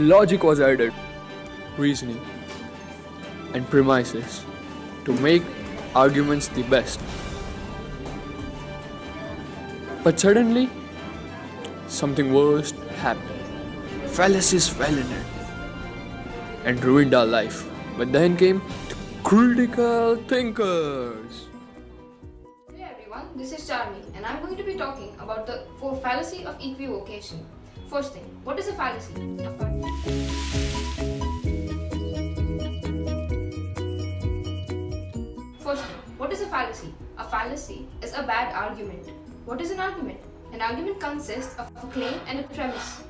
logic was added, reasoning, and premises to make arguments the best. But suddenly, something worse happened. Fallacies fell in it and ruined our life. But then came critical thinkers. Hey everyone, this is Charmi and I'm going to be talking about the fallacy of equivocation. First thing, what is a fallacy? First thing, what is a fallacy? A fallacy is a bad argument. What is an argument? An argument consists of a claim and a premise.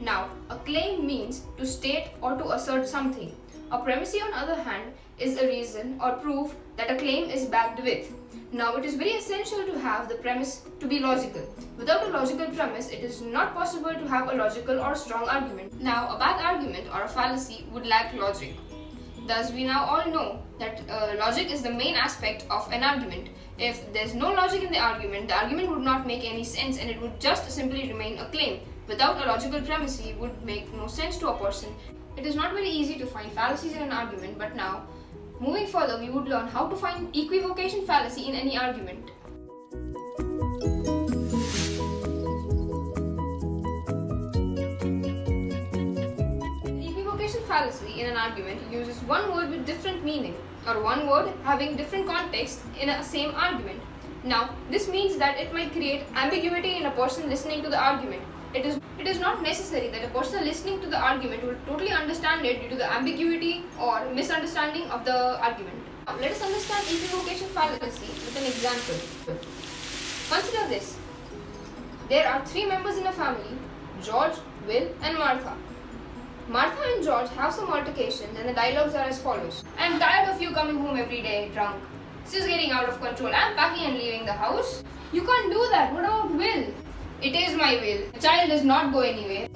Now, a claim means to state or to assert something. A premise, on the other hand, is a reason or proof that a claim is backed with. Now, it is very essential to have the premise to be logical. Without a logical premise, it is not possible to have a logical or strong argument. Now, a bad argument or a fallacy would lack logic. Thus, we now all know that logic is the main aspect of an argument. If there is no logic in the argument would not make any sense and it would just simply remain a claim. Without a logical premise, it would make no sense to a person. It is not very easy to find fallacies in an argument, but now, moving further, we would learn how to find equivocation fallacy in any argument. Equivocation fallacy in an argument uses one word with different meaning, or one word having different context in a same argument. Now, this means that it might create ambiguity in a person listening to the argument. It is not necessary that a person listening to the argument will totally understand it due to the ambiguity or misunderstanding of the argument. Now, let us understand equivocation fallacy with an example. Consider this. There are three members in a family, George, Will and Martha. Martha and George have some altercations and the dialogues are as follows. I'm tired of you coming home every day drunk. This is getting out of control. I'm packing and leaving the house. You can't do that. What about Will? It is my will. The child does not go anywhere.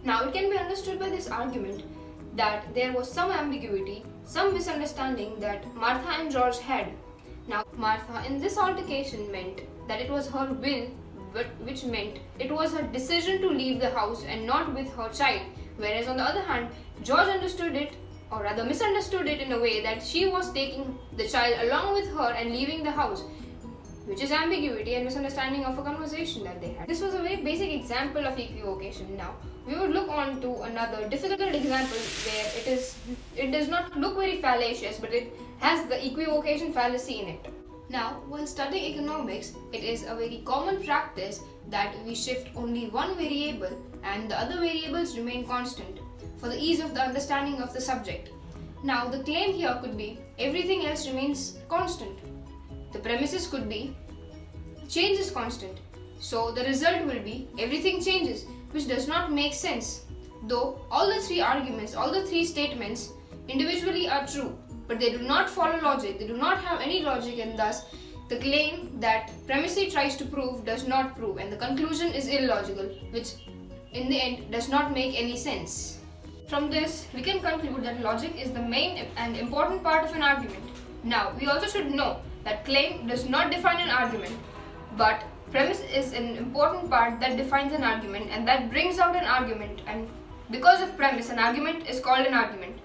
Now it can be understood by this argument that there was some ambiguity, some misunderstanding that Martha and George had. Now Martha in this altercation meant that it was her will, which meant it was her decision to leave the house and not with her child. Whereas on the other hand, George understood it, or rather misunderstood it in a way that she was taking the child along with her and leaving the house, which is ambiguity and misunderstanding of a conversation that they had. This was a very basic example of equivocation. Now, we would look on to another difficult example where it does not look very fallacious, but it has the equivocation fallacy in it. Now, while studying economics, it is a very common practice that we shift only one variable and the other variables remain constant for the ease of the understanding of the subject. Now, the claim here could be everything else remains constant. The premises could be change is constant. So the result will be everything changes, which does not make sense. Though all the three arguments, all the three statements individually are true, but they do not follow logic, they do not have any logic, and thus the claim that premises tries to prove does not prove, and the conclusion is illogical, which in the end does not make any sense. From this, we can conclude that logic is the main and important part of an argument. Now, we also should know that claim does not define an argument, but premise is an important part that defines an argument and that brings out an argument, and because of premise, an argument is called an argument.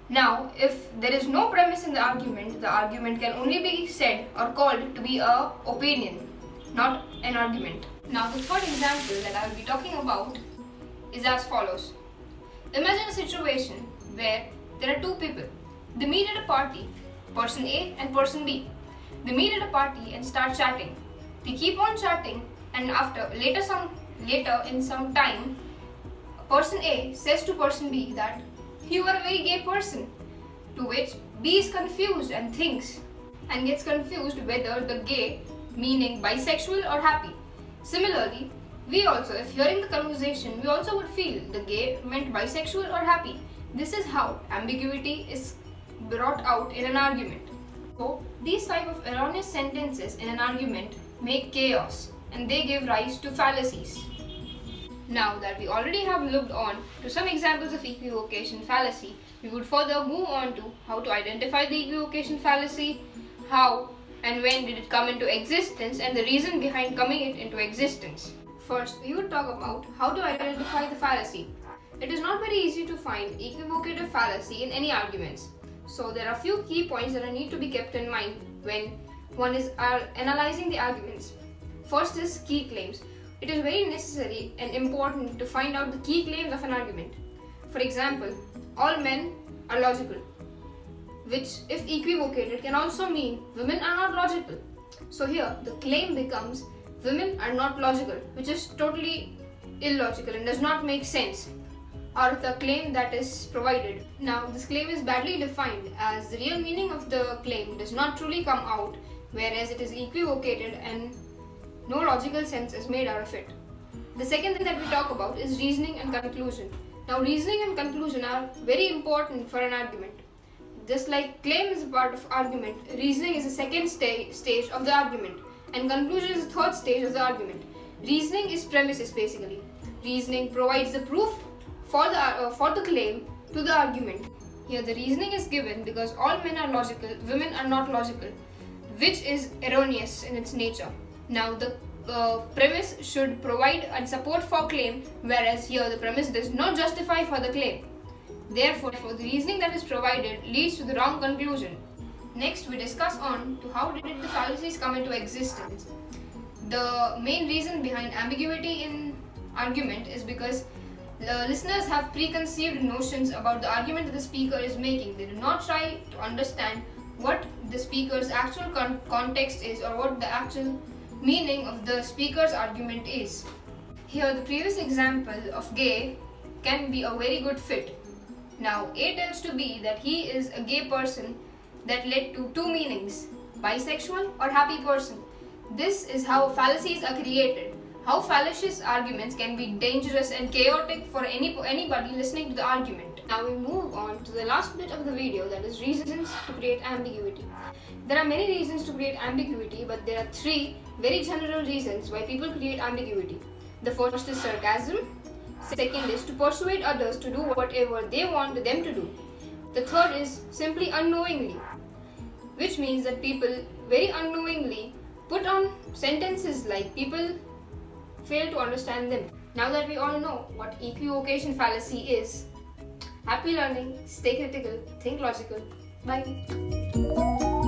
Now, if there is no premise in the argument can only be said or called to be an opinion, not an argument. Now, the third example that I will be talking about is as follows. Imagine a situation where there are two people. They meet at a party, person A and person B. They meet at a party and start chatting. They keep on chatting, and later in some time, person A says to person B that you are a very gay person, to which B is confused and thinks and gets confused whether the gay meaning bisexual or happy. Similarly, we also, if hearing the conversation, we also would feel the gay meant bisexual or happy. This is how ambiguity is brought out in an argument. So, these type of erroneous sentences in an argument make chaos and they give rise to fallacies. Now that we already have looked on to some examples of equivocation fallacy, we would further move on to how to identify the equivocation fallacy, how and when did it come into existence, and the reason behind coming it into existence. First, we would talk about how to identify the fallacy. It is not very easy to find equivocative fallacy in any arguments. So there are few key points that need to be kept in mind when one is analyzing the arguments. First is key claims. It is very necessary and important to find out the key claims of an argument. For example, all men are logical, which if equivocated can also mean women are not logical. So here the claim becomes women are not logical, which is totally illogical and does not make sense, or the claim that is provided. Now this claim is badly defined as the real meaning of the claim does not truly come out, whereas it is equivocated and no logical sense is made out of it. The second thing that we talk about is reasoning and conclusion. Now reasoning and conclusion are very important for an argument. Just like claim is a part of argument, reasoning is the second stage of the argument and conclusion is the third stage of the argument. Reasoning is premises basically. Reasoning provides the proof for the claim to the argument. Here the reasoning is given because all men are logical, women are not logical, which is erroneous in its nature. Now the premise should provide and support for claim, whereas here the premise does not justify for the claim. Therefore, the reasoning that is provided leads to the wrong conclusion. Next, we discuss on to how did the fallacies come into existence. The main reason behind ambiguity in argument is because the listeners have preconceived notions about the argument that the speaker is making. They do not try to understand what the speaker's actual context is or what the actual meaning of the speaker's argument is. Here, the previous example of gay can be a very good fit. Now, A tells to B that he is a gay person that led to two meanings, bisexual or happy person. This is how fallacies are created. How fallacious arguments can be dangerous and chaotic for anybody listening to the argument. Now we move on to the last bit of the video, that is reasons to create ambiguity. There are many reasons to create ambiguity, but there are three very general reasons why people create ambiguity. The first is sarcasm. Second is to persuade others to do whatever they want them to do. The third is simply unknowingly, which means that people very unknowingly put on sentences like people fail to understand them. Now that we all know what equivocation fallacy is, happy learning, stay critical, think logical. Bye.